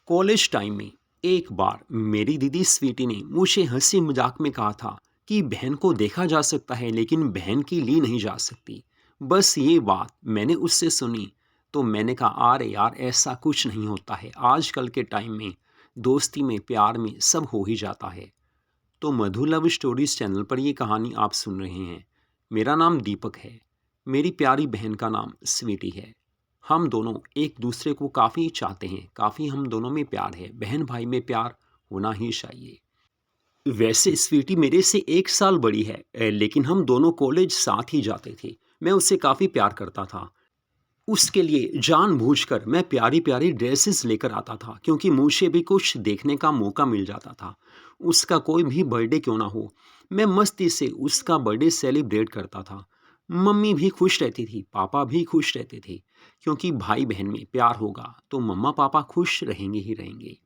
College time में एक बार मेरी दीदी स्वीटी ने मुझे हंसी मजाक में कहा था कि बहन को देखा जा सकता है लेकिन बहन की ली नहीं जा सकती। बस ये बात मैंने उससे सुनी तो मैंने कहा अरे यार ऐसा कुछ नहीं होता है, आजकल के टाइम में दोस्ती में प्यार में सब हो ही जाता है। तो मधु लव स्टोरीज चैनल पर ये कहानी आप सुन रहे हैं। मेरा नाम दीपक है। मेरी प्यारी बहन का नाम स्वीटी है। हम दोनों एक दूसरे को काफ़ी चाहते हैं, काफ़ी हम दोनों में प्यार है, बहन भाई में प्यार होना ही चाहिए। वैसे स्वीटी मेरे से 1 साल बड़ी है, लेकिन हम दोनों कॉलेज साथ ही जाते थे। मैं उससे काफ़ी प्यार करता था। उसके लिए जानबूझकर मैं प्यारी-प्यारी ड्रेसेस लेकर आता था क्योंकि मुझे भी कुछ देखने का मौका मिल जाता था। उसका कोई भी बर्थडे क्यों ना हो, मैं मस्ती से उसका बर्थडे सेलिब्रेट करता था। मम्मी भी खुश रहती थी, पापा भी खुश रहते थे क्योंकि भाई-बहन में प्यार होगा तो मम्मा-पापा खुश रहेंगे ही रहेंगे।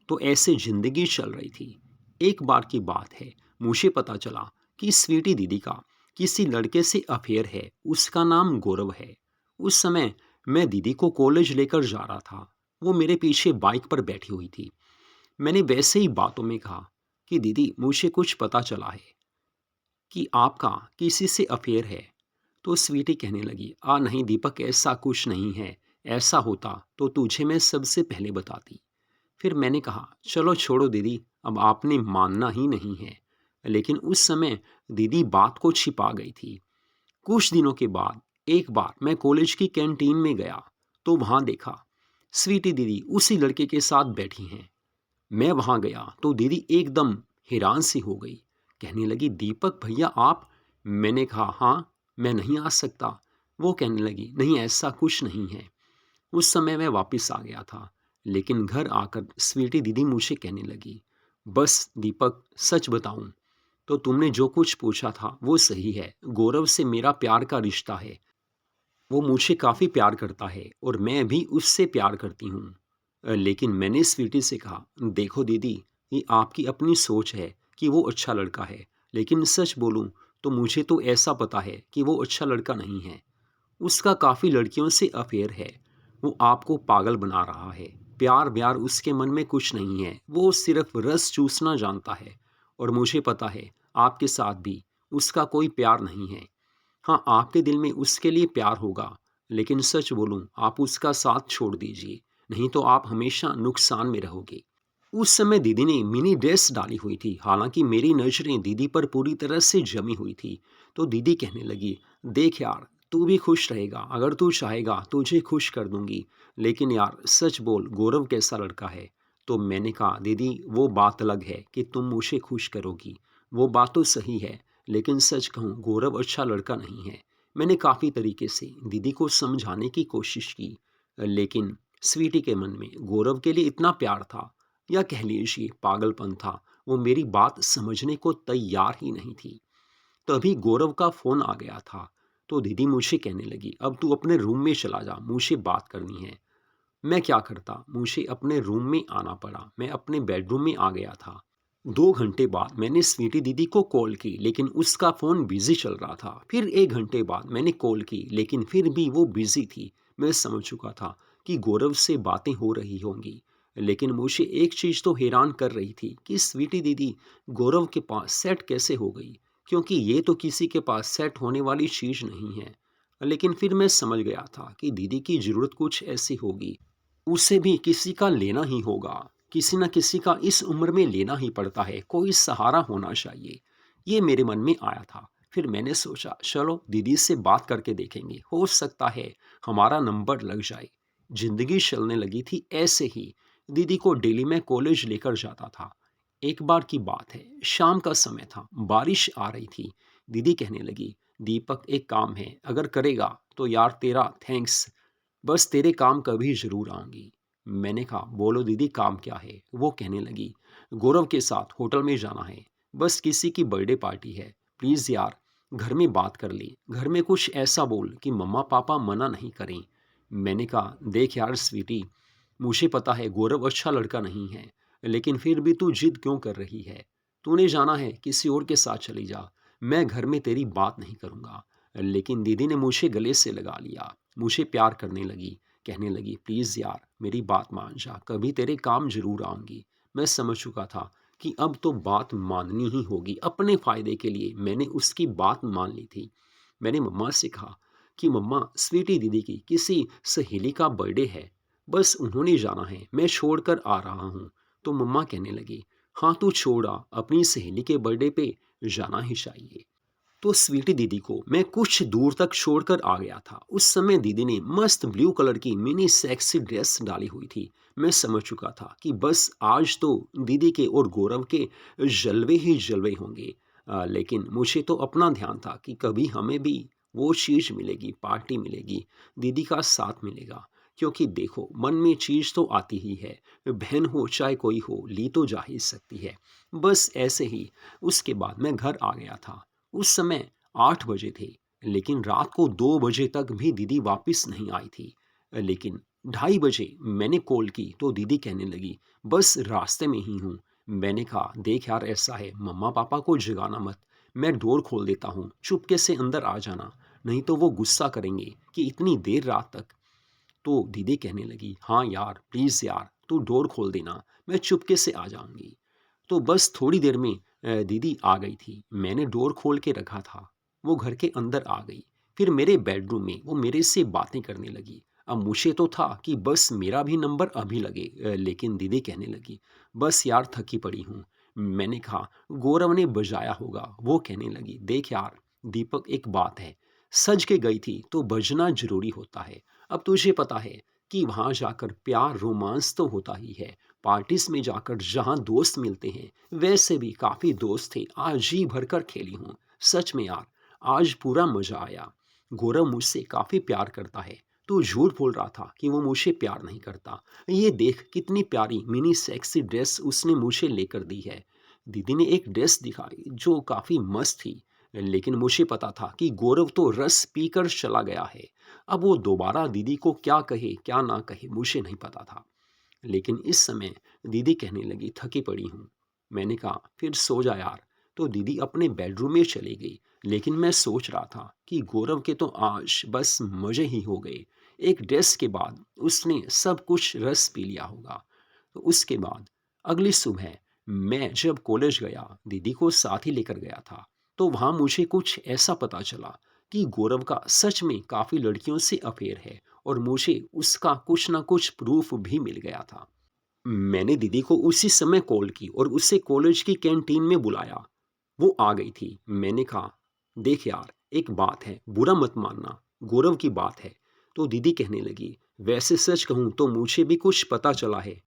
तो ऐसे ज़िंदगी चल रही थी। एक बार की बात है, मुझे पता चला कि स्वीटी दीदी का किसी लड़के से अफेयर है, उसका नाम गौरव है। उस समय मैं दीदी को कॉलेज लेकर जा रहा था। वो मेरे पीछे बाइक पर बैठी हुई थी। मैंने वैसे ही बातों में कहा कि दीदी मुझे कुछ पता चला है कि आपका किसी से अफेयर है। तो स्वीटी कहने लगी नहीं दीपक, ऐसा कुछ नहीं है। ऐसा होता तो तुझे मैं सबसे पहले बताती। फिर मैंने कहा चलो छोड़ो दीदी, अब आपने मानना ही नहीं है। लेकिन उस समय दीदी बात को छिपा गई थी। कुछ दिनों के बाद एक बार मैं कॉलेज की कैंटीन में गया तो वहां देखा स्वीटी दीदी उसी लड़के के साथ बैठी हैं। मैं वहां गया तो दीदी एकदम हैरान सी हो गई। कहने लगी दीपक भैया आप। मैंने कहा हाँ, मैं नहीं आ सकता। वो कहने लगी नहीं ऐसा कुछ नहीं है। उस समय मैं वापस आ गया था। लेकिन घर आकर स्वीटी दीदी मुझे कहने लगी बस दीपक, सच बताऊं तो तुमने जो कुछ पूछा था वो सही है। गौरव से मेरा प्यार का रिश्ता है। वो मुझे काफ़ी प्यार करता है और मैं भी उससे प्यार करती हूँ। लेकिन मैंने स्वीटी से कहा देखो दीदी, ये आपकी अपनी सोच है कि वो अच्छा लड़का है, लेकिन सच बोलूँ तो मुझे तो ऐसा पता है कि वो अच्छा लड़का नहीं है। उसका काफ़ी लड़कियों से अफेयर है। वो आपको पागल बना रहा है। प्यार व्यार उसके मन में कुछ नहीं है, वो सिर्फ रस चूसना जानता है। और मुझे पता है आपके साथ भी उसका कोई प्यार नहीं है। हाँ, आपके दिल में उसके लिए प्यार होगा, लेकिन सच बोलूं आप उसका साथ छोड़ दीजिए, नहीं तो आप हमेशा नुकसान में रहोगे। उस समय दीदी ने मिनी ड्रेस डाली हुई थी। हालांकि मेरी नज़रें दीदी पर पूरी तरह से जमी हुई थी। तो दीदी कहने लगी देख यार, तू भी खुश रहेगा, अगर तू चाहेगा तुझे खुश कर दूंगी। लेकिन यार सच बोल, गौरव कैसा लड़का है। तो मैंने कहा दीदी वो बात अलग है कि तुम मुझे खुश करोगी, वो बात तो सही है। लेकिन सच कहूँ गौरव अच्छा लड़का नहीं है। मैंने काफ़ी तरीके से दीदी को समझाने की कोशिश की, लेकिन स्वीटी के मन में गौरव के लिए इतना प्यार था, या कह लीजिए पागलपन था। वो मेरी बात समझने को तैयार ही नहीं थी। तभी गौरव का फ़ोन आ गया था। तो दीदी मुझे कहने लगी अब तू अपने रूम में चला जा, मुझे बात करनी है। मैं क्या करता, मुझे अपने रूम में आना पड़ा। मैं अपने बेडरूम में आ गया था। 2 घंटे बाद मैंने स्वीटी दीदी को कॉल की, लेकिन उसका फ़ोन बिजी चल रहा था। फिर 1 घंटे बाद मैंने कॉल की, लेकिन फिर भी वो बिजी थी। मैं समझ चुका था कि गौरव से बातें हो रही होंगी। लेकिन मुझे एक चीज़ तो हैरान कर रही थी कि स्वीटी दीदी गौरव के पास सेट कैसे हो गई, क्योंकि ये तो किसी के पास सेट होने वाली चीज़ नहीं है। लेकिन फिर मैं समझ गया था कि दीदी की ज़रूरत कुछ ऐसी होगी, उसे भी किसी का लेना ही होगा। किसी न किसी का इस उम्र में लेना ही पड़ता है, कोई सहारा होना चाहिए। ये मेरे मन में आया था। फिर मैंने सोचा चलो दीदी से बात करके देखेंगे, हो सकता है हमारा नंबर लग जाए। जिंदगी चलने लगी थी ऐसे ही। दीदी को डेली मैं कॉलेज लेकर जाता था। एक बार की बात है, शाम का समय था, बारिश आ रही थी। दीदी कहने लगी दीपक एक काम है, अगर करेगा तो यार तेरा थैंक्स, बस तेरे काम कभी ज़रूर आऊँगी। मैंने कहा बोलो दीदी काम क्या है। वो कहने लगी गौरव के साथ होटल में जाना है, बस किसी की बर्थडे पार्टी है। प्लीज़ यार घर में बात कर ले, घर में कुछ ऐसा बोल कि मम्मा पापा मना नहीं करें। मैंने कहा देख यार स्वीटी, मुझे पता है गौरव अच्छा लड़का नहीं है, लेकिन फिर भी तू जिद क्यों कर रही है। तूने जाना है किसी और के साथ चली जा, मैं घर में तेरी बात नहीं करूँगा। लेकिन दीदी ने मुझे गले से लगा लिया, मुझे प्यार करने लगी। कहने लगी, प्लीज़ यार मेरी बात मान जा, कभी तेरे काम ज़रूर आऊँगी। मैं समझ चुका था कि अब तो बात माननी ही होगी, अपने फ़ायदे के लिए मैंने उसकी बात मान ली थी। मैंने मम्मा से कहा कि मम्मा, स्वीटी दीदी की किसी सहेली का बर्थडे है, बस उन्होंने जाना है, मैं छोड़ कर आ रहा हूँ। तो मम्मा कहने लगी, हाँ तू छोड़ आ, अपनी सहेली के बर्थडे पे जाना ही चाहिए। तो स्वीटी दीदी को मैं कुछ दूर तक छोड़कर आ गया था। उस समय दीदी ने मस्त ब्लू कलर की मिनी सेक्सी ड्रेस डाली हुई थी। मैं समझ चुका था कि बस आज तो दीदी के और गौरव के जलवे ही जलवे होंगे। लेकिन मुझे तो अपना ध्यान था कि कभी हमें भी वो चीज़ मिलेगी, पार्टी मिलेगी, दीदी का साथ मिलेगा। क्योंकि देखो, मन में चीज़ तो आती ही है, बहन हो चाहे कोई हो, ली तो जा ही सकती है। बस ऐसे ही उसके बाद मैं घर आ गया था। उस समय 8 बजे थे, लेकिन रात को 2 बजे तक भी दीदी वापस नहीं आई थी। लेकिन 2:30 बजे मैंने कॉल की तो दीदी कहने लगी, बस रास्ते में ही हूँ। मैंने कहा, देख यार ऐसा है, मम्मा पापा को जगाना मत, मैं डोर खोल देता हूँ, चुपके से अंदर आ जाना, नहीं तो वो गुस्सा करेंगे कि इतनी देर रात तक। तो दीदी कहने लगी, हाँ यार प्लीज़ यार तू डोर खोल देना, मैं चुपके से आ जाऊँगी। तो बस थोड़ी देर में दीदी आ गई थी। मैंने डोर खोल के रखा था, वो घर के अंदर आ गई। फिर मेरे बेडरूम में वो मेरे से बातें करने लगी। अब मुझे तो था कि बस मेरा भी नंबर अभी लगे, लेकिन दीदी कहने लगी, बस यार थकी पड़ी हूँ। मैंने कहा, गौरव ने बजाया होगा। वो कहने लगी, देख यार दीपक, एक बात है, सज के गई थी तो बजना ज़रूरी होता है। अब तुझे पता है कि वहाँ जाकर प्यार रोमांस तो होता ही है। पार्टीज में जाकर जहाँ दोस्त मिलते हैं, वैसे भी काफ़ी दोस्त थे, आज जी भरकर खेली हूँ। सच में यार, आज पूरा मज़ा आया। गौरव मुझसे काफ़ी प्यार करता है, तू झूठ बोल रहा था कि वो मुझे प्यार नहीं करता। ये देख कितनी प्यारी मिनी सेक्सी ड्रेस उसने मुझे लेकर दी है। दीदी ने एक ड्रेस दिखाई जो काफ़ी मस्त थी, लेकिन मुझे पता था कि गौरव तो रस पीकर चला गया है। अब वो दोबारा दीदी को क्या कहे क्या ना कहे मुझे नहीं पता था। लेकिन इस समय दीदी कहने लगी, थकी पड़ी हूँ। मैंने कहा, फिर सो जा यार। तो दीदी अपने बेडरूम में चली गई। लेकिन मैं सोच रहा था कि गौरव के तो आज बस मज़े ही हो गए। एक ड्रेस के बाद उसने सब कुछ रस पी लिया होगा। तो उसके बाद अगली सुबह मैं जब कॉलेज गया, दीदी को साथ ही लेकर गया था, तो वहाँ मुझे कुछ ऐसा पता चला कि गौरव का सच में काफ़ी लड़कियों से अफेयर है, और मुझे उसका कुछ ना कुछ प्रूफ भी मिल गया था। मैंने दीदी को उसी समय कॉल की और उसे कॉलेज की कैंटीन में बुलाया। वो आ गई थी। मैंने कहा, देख यार एक बात है, बुरा मत मानना, गौरव की बात है। तो दीदी कहने लगी, वैसे सच कहूँ तो मुझे भी कुछ पता चला है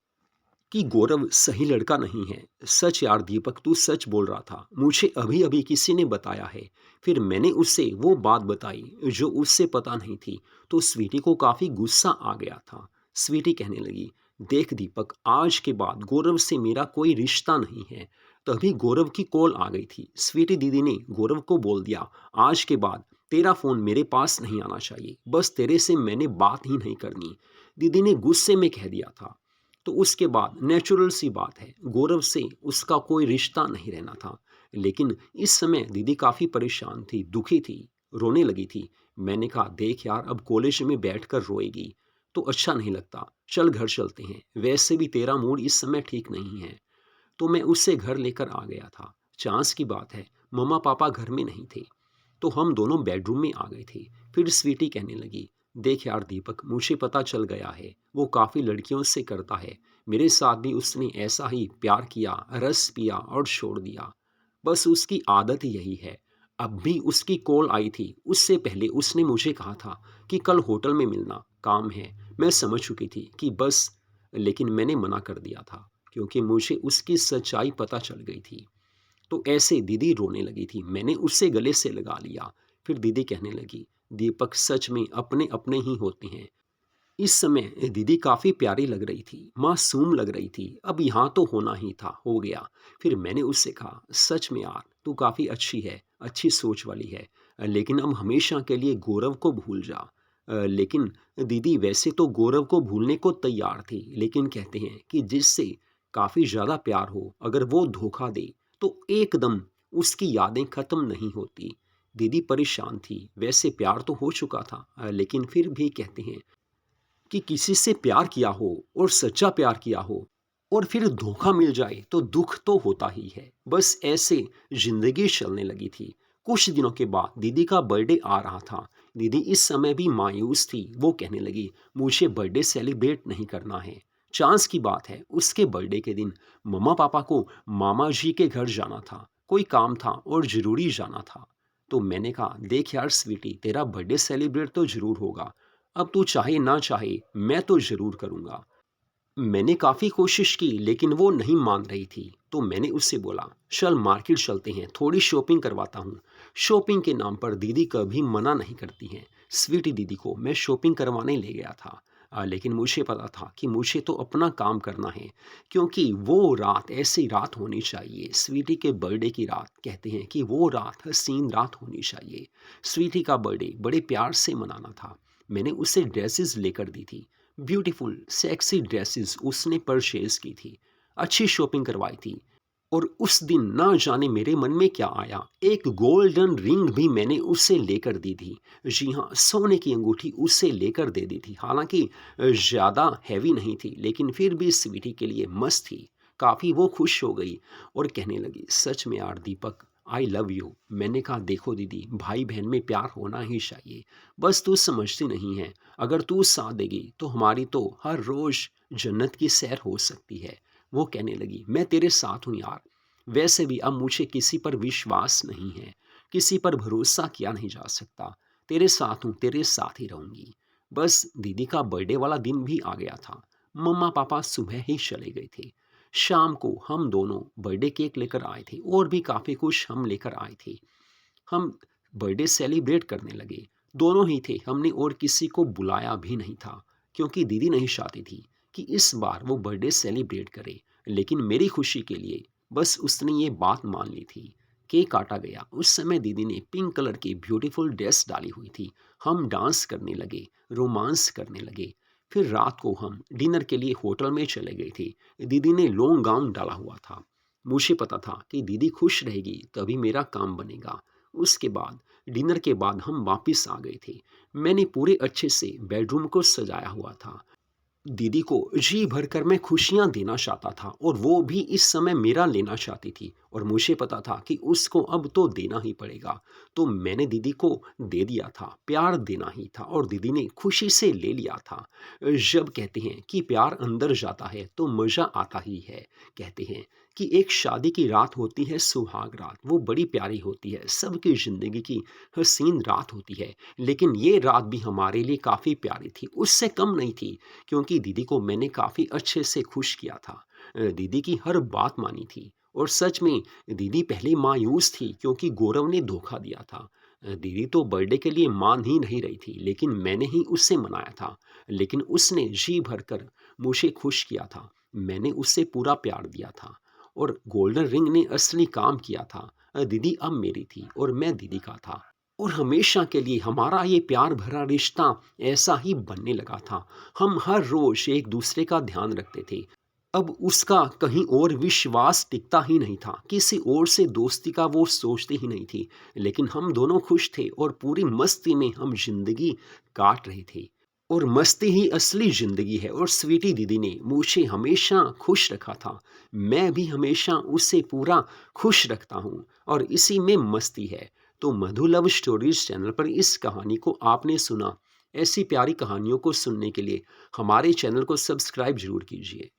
कि गौरव सही लड़का नहीं है। सच यार दीपक, तू सच बोल रहा था, मुझे अभी अभी किसी ने बताया है। फिर मैंने उससे वो बात बताई जो उससे पता नहीं थी, तो स्वीटी को काफ़ी गुस्सा आ गया था। स्वीटी कहने लगी, देख दीपक, आज के बाद गौरव से मेरा कोई रिश्ता नहीं है। तभी गौरव की कॉल आ गई थी। स्वीटी दीदी ने गौरव को बोल दिया, आज के बाद तेरा फ़ोन मेरे पास नहीं आना चाहिए, बस तेरे से मैंने बात ही नहीं करनी। दीदी ने गुस्से में कह दिया था। तो उसके बाद नेचुरल सी बात है, गौरव से उसका कोई रिश्ता नहीं रहना था। लेकिन इस समय दीदी काफ़ी परेशान थी, दुखी थी, रोने लगी थी। मैंने कहा, देख यार अब कॉलेज में बैठकर रोएगी तो अच्छा नहीं लगता, चल घर चलते हैं, वैसे भी तेरा मूड इस समय ठीक नहीं है। तो मैं उससे घर लेकर आ गया था। चांस की बात है, मम्मा पापा घर में नहीं थे, तो हम दोनों बेडरूम में आ गए थे। फिर स्वीटी कहने लगी, देख यार दीपक, मुझे पता चल गया है, वो काफ़ी लड़कियों से करता है, मेरे साथ भी उसने ऐसा ही प्यार किया, रस पिया और छोड़ दिया। बस उसकी आदत ही यही है। अब भी उसकी कॉल आई थी, उससे पहले उसने मुझे कहा था कि कल होटल में मिलना, काम है। मैं समझ चुकी थी कि बस, लेकिन मैंने मना कर दिया था क्योंकि मुझे उसकी सच्चाई पता चल गई थी। तो ऐसे दीदी रोने लगी थी। मैंने उससे गले से लगा लिया। फिर दीदी कहने लगी, दीपक सच में अपने अपने ही होते हैं। इस समय दीदी काफ़ी प्यारी लग रही थी, मासूम लग रही थी। अब यहाँ तो होना ही था, हो गया। फिर मैंने उससे कहा, सच में यार तू काफ़ी अच्छी है, अच्छी सोच वाली है, लेकिन अब हमेशा के लिए गौरव को भूल जा। लेकिन दीदी वैसे तो गौरव को भूलने को तैयार थी, लेकिन कहते हैं कि जिससे काफ़ी ज़्यादा प्यार हो, अगर वो धोखा दे तो एकदम उसकी यादें ख़त्म नहीं होती। दीदी परेशान थी, वैसे प्यार तो हो चुका था, लेकिन फिर भी कहते हैं कि किसी से प्यार किया हो और सच्चा प्यार किया हो और फिर धोखा मिल जाए तो दुख तो होता ही है। बस ऐसे जिंदगी चलने लगी थी। कुछ दिनों के बाद दीदी का बर्थडे आ रहा था। दीदी इस समय भी मायूस थी। वो कहने लगी, मुझे बर्थडे सेलिब्रेट नहीं करना है। चांस की बात है, उसके बर्थडे के दिन मम्मा पापा को मामा जी के घर जाना था। कोई काम था और ज़रूरी जाना था। तो मैंने कहा, देख यार स्वीटी, तेरा बर्थडे सेलिब्रेट तो ज़रूर होगा। अब तू चाहे ना चाहे मैं तो ज़रूर करूँगा। मैंने काफ़ी कोशिश की लेकिन वो नहीं मान रही थी। तो मैंने उससे बोला, चल मार्केट चलते हैं, थोड़ी शॉपिंग करवाता हूँ। शॉपिंग के नाम पर दीदी कभी मना नहीं करती हैं। स्वीटी दीदी को मैं शॉपिंग करवाने ले गया था। लेकिन मुझे पता था कि मुझे तो अपना काम करना है, क्योंकि वो रात ऐसी रात होनी चाहिए। स्वीटी के बर्थडे की रात, कहते हैं कि वो रात हसीन रात होनी चाहिए। स्वीटी का बर्थडे बड़े प्यार से मनाना था। मैंने उसे ड्रेसेस लेकर दी थी। ब्यूटीफुल सेक्सी ड्रेसेस उसने परचेज की थी। अच्छी शॉपिंग करवाई थी। और उस दिन ना जाने मेरे मन में क्या आया, एक गोल्डन रिंग भी मैंने उससे लेकर दी थी। जी हाँ, सोने की अंगूठी उससे लेकर दे दी थी। हालांकि ज़्यादा हैवी नहीं थी, लेकिन फिर भी स्वीटी के लिए मस्त थी। काफ़ी वो खुश हो गई और कहने लगी, सच में यार दीपक, आई लव यू। मैंने कहा, देखो दीदी, भाई बहन में प्यार होना ही चाहिए। बस तू समझती नहीं है। अगर तू साथ देगी तो हमारी तो हर रोज़ जन्नत की सैर हो सकती है। वो कहने लगी, मैं तेरे साथ हूँ यार। वैसे भी अब मुझे किसी पर विश्वास नहीं है। किसी पर भरोसा किया नहीं जा सकता। तेरे साथ हूँ, तेरे साथ ही रहूँगी। बस दीदी का बर्थडे वाला दिन भी आ गया था। मम्मा पापा सुबह ही चले गए थे। शाम को हम दोनों बर्थडे केक लेकर आए थे और भी काफ़ी कुछ हम लेकर आए थे। हम बर्थडे सेलिब्रेट करने लगे। दोनों ही थे, हमने और किसी को बुलाया भी नहीं था, क्योंकि दीदी नहीं चाहती थी कि इस बार वो बर्थडे सेलिब्रेट करे। लेकिन मेरी खुशी के लिए बस उसने ये बात मान ली थी। केक काटा गया। उस समय दीदी ने पिंक कलर की ब्यूटीफुल ड्रेस डाली हुई थी। हम डांस करने लगे, रोमांस करने लगे। फिर रात को हम डिनर के लिए होटल में चले गए थे। दीदी ने लॉन्ग गाउन डाला हुआ था। मुझे पता था कि दीदी खुश रहेगी तभी मेरा काम बनेगा। उसके बाद डिनर के बाद हम वापस आ गए थे। मैंने पूरे अच्छे से बेडरूम को सजाया हुआ था। दीदी को जी भरकर मैं खुशियाँ देना चाहता था और वो भी इस समय मेरा लेना चाहती थी और मुझे पता था कि उसको अब तो देना ही पड़ेगा। तो मैंने दीदी को दे दिया था, प्यार देना ही था और दीदी ने खुशी से ले लिया था। जब कहते हैं कि प्यार अंदर जाता है तो मज़ा आता ही है। कहते हैं कि एक शादी की रात होती है सुहाग रात, वो बड़ी प्यारी होती है, सबकी ज़िंदगी की हसीन रात होती है। लेकिन ये रात भी हमारे लिए काफ़ी प्यारी थी, उससे कम नहीं थी, क्योंकि दीदी को मैंने काफ़ी अच्छे से खुश किया था। दीदी की हर बात मानी थी और सच में दीदी पहले मायूस थी क्योंकि गौरव ने धोखा दिया था। दीदी तो बर्थडे के लिए मान ही नहीं रही थी, लेकिन मैंने ही उससे मनाया था। लेकिन उसने जी भरकर मुझे खुश किया था। मैंने उससे पूरा प्यार दिया था और गोल्डन रिंग ने असली काम किया था। दीदी अब मेरी थी और मैं दीदी का था और हमेशा के लिए हमारा ये प्यार भरा रिश्ता ऐसा ही बनने लगा था। हम हर रोज़ एक दूसरे का ध्यान रखते थे। अब उसका कहीं और विश्वास टिकता ही नहीं था, किसी और से दोस्ती का वो सोचती ही नहीं थी। लेकिन हम दोनों खुश थे और पूरी मस्ती में हम जिंदगी काट रहे थे और मस्ती ही असली ज़िंदगी है। और स्वीटी दीदी ने मुझे हमेशा खुश रखा था। मैं भी हमेशा उसे पूरा खुश रखता हूँ और इसी में मस्ती है। तो मधु लव स्टोरीज चैनल पर इस कहानी को आपने सुना। ऐसी प्यारी कहानियों को सुनने के लिए हमारे चैनल को सब्सक्राइब ज़रूर कीजिए।